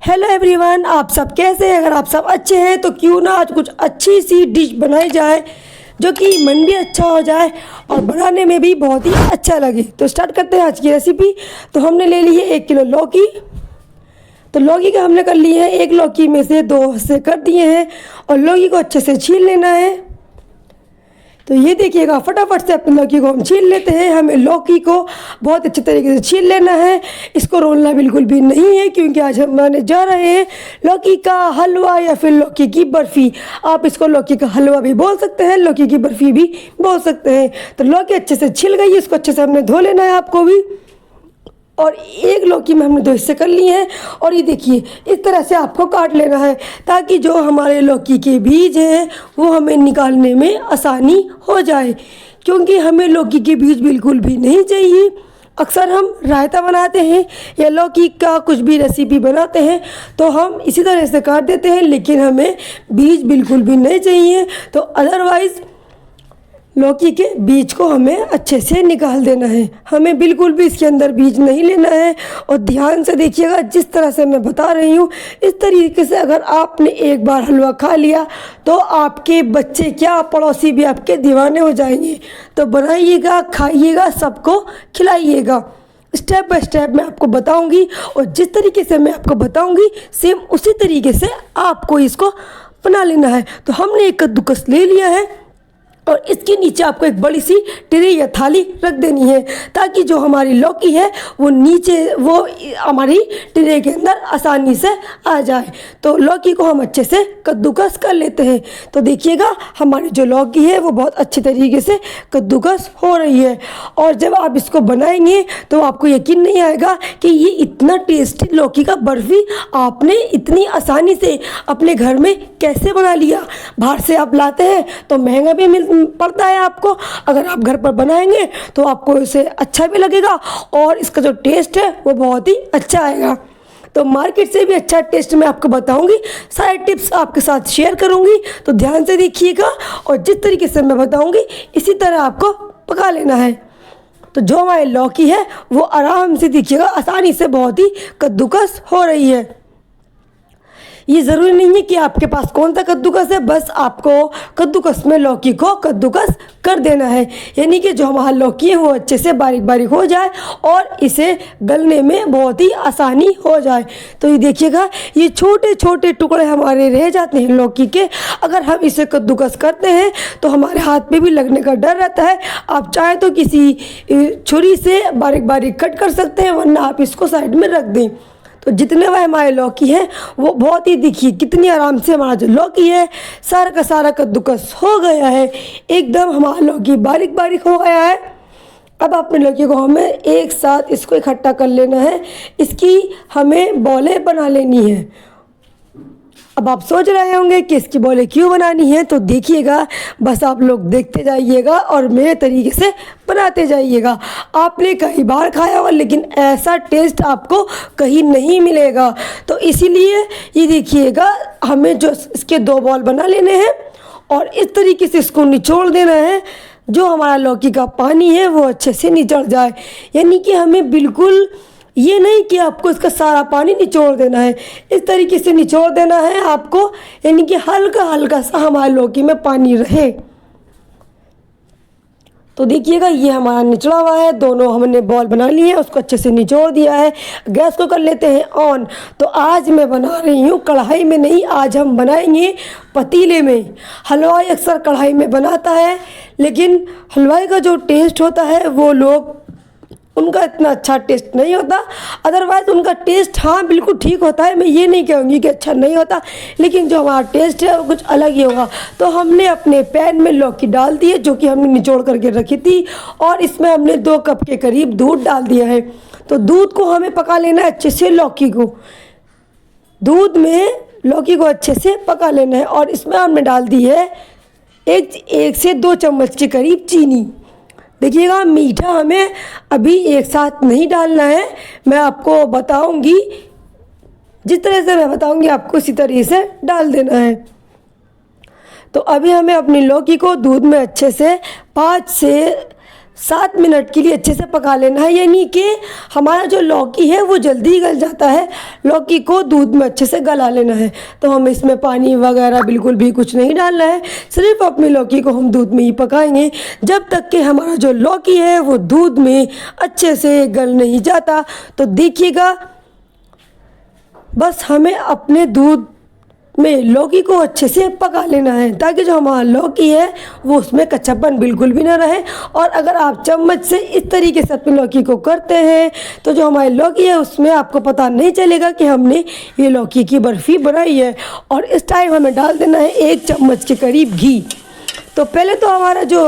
Hello everyone, आप सब कैसे हैं। अगर आप सब अच्छे हैं तो क्यों ना आज कुछ अच्छी सी डिश बनाई जाए जो कि मन भी अच्छा हो जाए और बनाने में भी बहुत ही अच्छा लगे। तो स्टार्ट करते हैं आज की रेसिपी। तो हमने ले ली है 1 किलो लौकी। तो लौकी का हमने कर लिए हैं, एक लौकी में से 2 हिस्से कर दिए हैं और लौकी को अच्छे से छील लेना है। तो ये देखिएगा, फटाफट से अपनी लौकी को हम छील लेते हैं। हमें लौकी को बहुत अच्छे तरीके से छील लेना है, इसको रोलना बिल्कुल भी नहीं है, क्योंकि आज हम बनाने जा रहे हैं लौकी का हलवा या फिर लौकी की बर्फ़ी। आप इसको लौकी का हलवा भी बोल सकते हैं, लौकी की बर्फ़ी भी बोल सकते हैं। तो लौकी अच्छे से छिल गई, इसको अच्छे से हमने धो लेना है आपको भी। और एक लौकी में हमने 2 हिस्से कर लिए हैं और ये देखिए इस तरह से आपको काट लेना है, ताकि जो हमारे लौकी के बीज हैं वो हमें निकालने में आसानी हो जाए, क्योंकि हमें लौकी के बीज बिल्कुल भी नहीं चाहिए। अक्सर हम रायता बनाते हैं या लौकी का कुछ भी रेसिपी बनाते हैं तो हम इसी तरह से काट देते हैं, लेकिन हमें बीज बिल्कुल भी नहीं चाहिए। तो अदरवाइज़ लौकी के बीज को हमें अच्छे से निकाल देना है, हमें बिल्कुल भी इसके अंदर बीज नहीं लेना है। और ध्यान से देखिएगा, जिस तरह से मैं बता रही हूँ इस तरीके से अगर आपने एक बार हलवा खा लिया तो आपके बच्चे क्या, पड़ोसी भी आपके दीवाने हो जाएंगे। तो बनाइएगा, खाइएगा, सबको खिलाइएगा। स्टेप बाय स्टेप मैं आपको बताऊंगी और जिस तरीके से मैं आपको बताऊंगी सेम उसी तरीके से आपको इसको बना लेना है। तो हमने एक कद्दूकस ले लिया है और इसके नीचे आपको एक बड़ी सी ट्रे या थाली रख देनी है, ताकि जो हमारी लौकी है वो नीचे वो हमारी ट्रे के अंदर आसानी से आ जाए। तो लौकी को हम अच्छे से कद्दूकस कर लेते हैं। तो देखिएगा, हमारी जो लौकी है वो बहुत अच्छे तरीके से कद्दूकस हो रही है। और जब आप इसको बनाएंगे तो आपको यकीन नहीं आएगा कि ये इतना टेस्टी लौकी का बर्फ़ी आपने इतनी आसानी से अपने घर में कैसे बना लिया। बाहर से आप लाते हैं तो महंगा भी पड़ता है आपको, अगर आप घर पर बनाएंगे तो आपको इसे अच्छा भी लगेगा और इसका जो टेस्ट है वो बहुत ही अच्छा आएगा। तो मार्केट से भी अच्छा टेस्ट मैं आपको बताऊंगी, सारे टिप्स आपके साथ शेयर करूंगी। तो ध्यान से देखिएगा और जिस तरीके से मैं बताऊंगी इसी तरह आपको पका लेना है। तो जो हमारी लौकी है वो आराम से देखिएगा आसानी से बहुत ही कद्दूकस हो रही है। ये ज़रूरी नहीं है कि आपके पास कौन सा कद्दूकस है, बस आपको कद्दूकस में लौकी को कद्दूकस कर देना है, यानी कि जो हमारा लौकी है वो अच्छे से बारीक बारीक हो जाए और इसे गलने में बहुत ही आसानी हो जाए। तो ये देखिएगा, ये छोटे छोटे टुकड़े हमारे रह जाते हैं लौकी के। अगर हम इसे कद्दूकस करते हैं तो हमारे हाथ में भी लगने का डर रहता है। आप चाहे तो किसी छुरी से बारीक बारीक कट कर सकते हैं, वरना आप इसको साइड में रख दें। तो जितने वह हमारे लौकी है वो बहुत ही, देखिए कितनी आराम से हमारा जो लौकी है सारा का सारा कद्दूकस हो गया है, एकदम हमारा लौकी बारीक बारीक हो गया है। अब अपने लौकी को हमें एक साथ इसको इकट्ठा कर लेना है, इसकी हमें बॉलें बना लेनी है। अब आप सोच रहे होंगे कि इसकी बॉलें क्यों बनानी है, तो देखिएगा, बस आप लोग देखते जाइएगा और मेरे तरीके से बनाते जाइएगा। आपने कई बार खाया होगा लेकिन ऐसा टेस्ट आपको कहीं नहीं मिलेगा। तो इसीलिए ये देखिएगा, हमें जो इसके 2 बॉल बना लेने हैं और इस तरीके से इसको निचोड़ देना है, जो हमारा लौकी का पानी है वो अच्छे से निचड़ जाए। यानी कि हमें बिल्कुल ये नहीं कि आपको इसका सारा पानी निचोड़ देना है, इस तरीके से निचोड़ देना है आपको, यानी कि हल्का हल्का सा हमारे लौकी में पानी रहे। तो देखिएगा, ये हमारा निचड़ा हुआ है, दोनों हमने बॉल बना लिए हैं, उसको अच्छे से निचोड़ दिया है। गैस को कर लेते हैं ऑन। तो आज मैं बना रही हूँ कढ़ाई में नहीं, आज हम बनाएंगे पतीले में। हलवाई अक्सर कढ़ाई में बनाता है, लेकिन हलवाई का जो टेस्ट होता है वो लोग उनका इतना अच्छा टेस्ट नहीं होता। अदरवाइज़ उनका टेस्ट हाँ बिल्कुल ठीक होता है, मैं ये नहीं कहूँगी कि अच्छा नहीं होता, लेकिन जो हमारा टेस्ट है वो कुछ अलग ही होगा। तो हमने अपने पैन में लौकी डाल दी है, जो कि हमने निचोड़ करके रखी थी, और इसमें हमने 2 कप के करीब दूध डाल दिया है। तो दूध को हमें पका लेना है अच्छे से, लौकी को दूध में लौकी को अच्छे से पका लेना है। और इसमें हमने डाल दी है 1 से 2 चम्मच के करीब चीनी। देखिएगा, मीठा हमें अभी एक साथ नहीं डालना है, मैं आपको बताऊंगी, जिस तरह से मैं बताऊंगी आपको इसी तरीके से डाल देना है। तो अभी हमें अपनी लौकी को दूध में अच्छे से 5 से 7 मिनट के लिए अच्छे से पका लेना है, यानी कि हमारा जो लौकी है वो जल्दी गल जाता है। लौकी को दूध में अच्छे से गला लेना है। तो हम इसमें पानी वगैरह बिल्कुल भी कुछ नहीं डालना है, सिर्फ अपनी लौकी को हम दूध में ही पकाएंगे जब तक कि हमारा जो लौकी है वो दूध में अच्छे से गल नहीं जाता। तो देखिएगा, बस हमें अपने दूध में लौकी को अच्छे से पका लेना है ताकि जो हमारा लौकी है वो उसमें कच्चापन बिल्कुल भी ना रहे। और अगर आप चम्मच से इस तरीके से अपनी लौकी को करते हैं तो जो हमारी लौकी है उसमें आपको पता नहीं चलेगा कि हमने ये लौकी की बर्फ़ी बनाई है। और इस टाइम हमें डाल देना है 1 चम्मच के करीब घी। तो पहले तो हमारा जो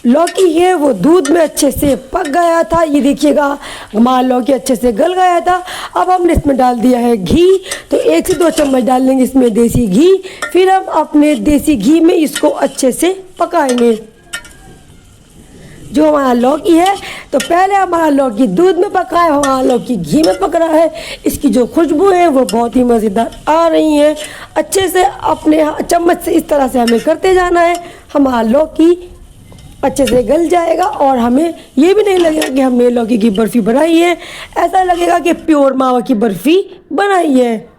लौकी है वो दूध में अच्छे से पक गया था, ये देखिएगा हमारा लौकी अच्छे से गल गया था। अब हमने इसमें डाल दिया है घी, तो 1 से 2 चम्मच डाल देंगे इसमें देसी घी। फिर हम अपने देसी घी में इसको अच्छे से पकाएंगे। जो हमारा लौकी है, तो पहले हमारा लौकी दूध में पका है, हमारा लौकी घी में पक रहा है। इसकी जो खुशबू है वो बहुत ही मज़ेदार आ रही है। अच्छे से अपने चम्मच से इस तरह से हमें करते जाना है, हमारा लौकी अच्छे से गल जाएगा और हमें ये भी नहीं लगेगा कि हमने लौकी की बर्फ़ी बनाई है, ऐसा लगेगा कि प्योर मावा की बर्फ़ी बनाई है।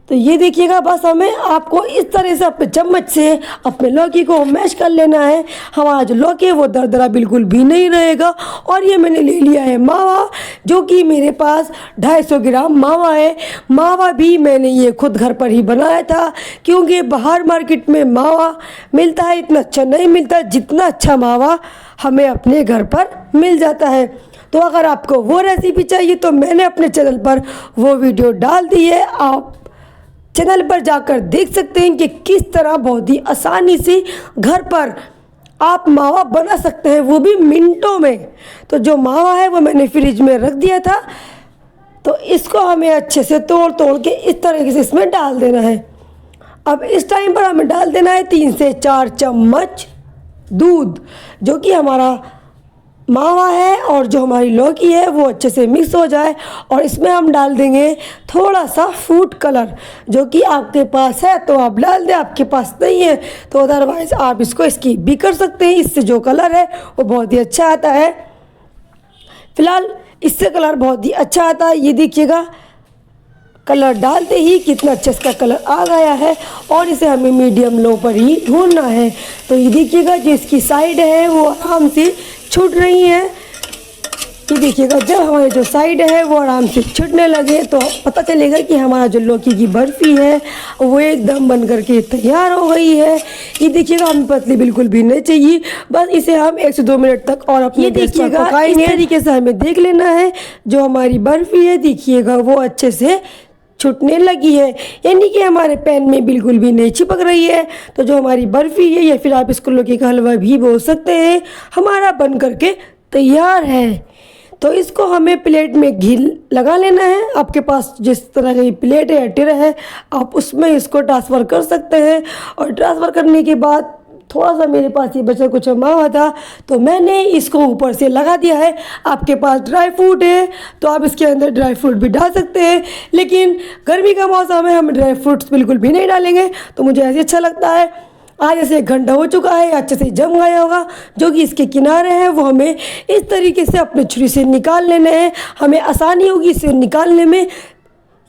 तो ये देखिएगा, बस हमें आपको इस तरह से अपने चम्मच से अपने लौकी को मैश कर लेना है। हमारा जो लौकी है वो दरदरा बिल्कुल भी नहीं रहेगा। और ये मैंने ले लिया है मावा, जो कि मेरे पास 250 ग्राम मावा है। मावा भी मैंने ये खुद घर पर ही बनाया था, क्योंकि बाहर मार्केट में मावा मिलता है इतना अच्छा नहीं मिलता जितना अच्छा मावा हमें अपने घर पर मिल जाता है। तो अगर आपको वो रेसिपी चाहिए तो मैंने अपने चैनल पर वो वीडियो डाल दी है, आप चैनल पर जाकर देख सकते हैं कि किस तरह बहुत ही आसानी से घर पर आप मावा बना सकते हैं, वो भी मिनटों में। तो जो मावा है वो मैंने फ्रिज में रख दिया था, तो इसको हमें अच्छे से तोड़ के इस तरीके से इसमें डाल देना है। अब इस टाइम पर हमें डाल देना है 3 से 4 चम्मच दूध, जो कि हमारा मावा है और जो हमारी लौकी है वो अच्छे से मिक्स हो जाए। और इसमें हम डाल देंगे थोड़ा सा फूड कलर, जो कि आपके पास है तो आप डाल दें, आपके पास नहीं है तो अदरवाइज़ आप इसको स्किप भी कर सकते हैं। इससे जो कलर है वो बहुत ही अच्छा आता है। फ़िलहाल इससे कलर बहुत ही अच्छा आता है। ये देखिएगा, कलर डालते ही कितना अच्छा इसका कलर आ गया है। और इसे हमें मीडियम लो पर ही भूनना है। तो ये देखिएगा, जो इसकी साइड है वो आराम से छूट रही है। ये देखिएगा, जब हमारी जो साइड है वो आराम से छूटने लगे तो पता चलेगा कि हमारा जो लौकी की बर्फ़ी है वो एकदम बन करके तैयार हो गई है। ये देखिएगा, हमें पतली बिल्कुल भी नहीं चाहिए, बस इसे हम 1 से 2 मिनट तक और अपने गैस पर पकाएंगे। इस तरीके से हमें देख लेना है जो हमारी बर्फ़ी है, देखिएगा वो अच्छे से छूटने लगी है, यानी कि हमारे पैन में बिल्कुल भी नहीं चिपक रही है। तो जो हमारी बर्फ़ी है, या फिर आप इसको लौकी का हलवा भी बोल सकते हैं, हमारा बन करके तैयार है। तो इसको हमें प्लेट में घी लगा लेना है। आपके पास जिस तरह की प्लेट है या टिर है, आप उसमें इसको ट्रांसफ़र कर सकते हैं। और ट्रांसफ़र करने के बाद थोड़ा सा मेरे पास ये बचा कुछ मावा था तो मैंने इसको ऊपर से लगा दिया है। आपके पास ड्राई फ्रूट है तो आप इसके अंदर ड्राई फ्रूट भी डाल सकते हैं, लेकिन गर्मी का मौसम है, हम ड्राई फ्रूट्स बिल्कुल भी नहीं डालेंगे। तो मुझे ऐसे अच्छा लगता है। आज ऐसे 1 घंटा हो चुका है, अच्छे से जम गया होगा। जो कि इसके किनारे हैं वो हमें इस तरीके से अपने छुरी से निकाल लेने हैं, हमें आसानी होगी इसे निकालने में।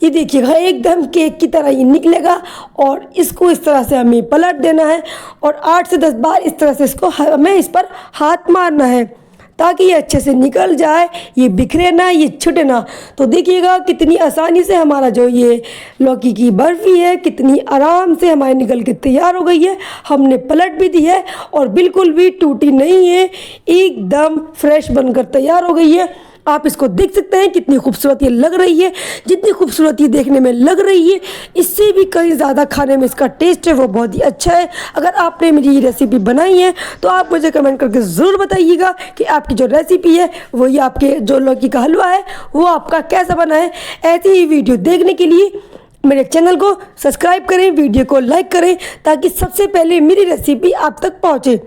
ये देखिएगा, एकदम केक की तरह ये निकलेगा। और इसको इस तरह से हमें पलट देना है और 8 से 10 बार इस तरह से इसको हमें इस पर हाथ मारना है ताकि ये अच्छे से निकल जाए, ये बिखरे ना, ये छूटे ना। तो देखिएगा कितनी आसानी से हमारा जो ये लौकी की बर्फ़ी है कितनी आराम से हमारी निकल के तैयार हो गई है। हमने पलट भी दी है और बिल्कुल भी टूटी नहीं है, एकदम फ्रेश बनकर तैयार हो गई है। आप इसको देख सकते हैं कितनी खूबसूरत ये लग रही है। जितनी खूबसूरत ये देखने में लग रही है, इससे भी कहीं ज़्यादा खाने में इसका टेस्ट है वो बहुत ही अच्छा है। अगर आपने मेरी ये रेसिपी बनाई है तो आप मुझे कमेंट करके ज़रूर बताइएगा कि आपकी जो रेसिपी है वो ये आपके जो लौकी का हलवा है वो आपका कैसा बना है। ऐसी ही वीडियो देखने के लिए मेरे चैनल को सब्सक्राइब करें, वीडियो को लाइक करें ताकि सबसे पहले मेरी रेसिपी आप तक पहुँचे।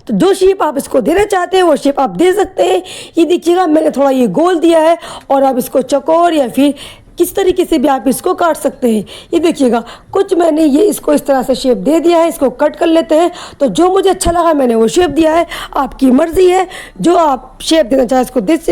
तो जो शेप आप इसको देना चाहते हैं वो शेप आप दे सकते हैं। ये देखिएगा, मैंने थोड़ा ये गोल दिया है और आप इसको चौकोर या फिर किस तरीके से भी आप इसको काट सकते हैं। ये देखिएगा, कुछ मैंने ये इसको इस तरह से शेप दे दिया है। इसको कट कर लेते हैं। तो जो मुझे अच्छा लगा मैंने वो शेप दिया है, आपकी मर्ज़ी है जो आप शेप देना चाहें इसको दे से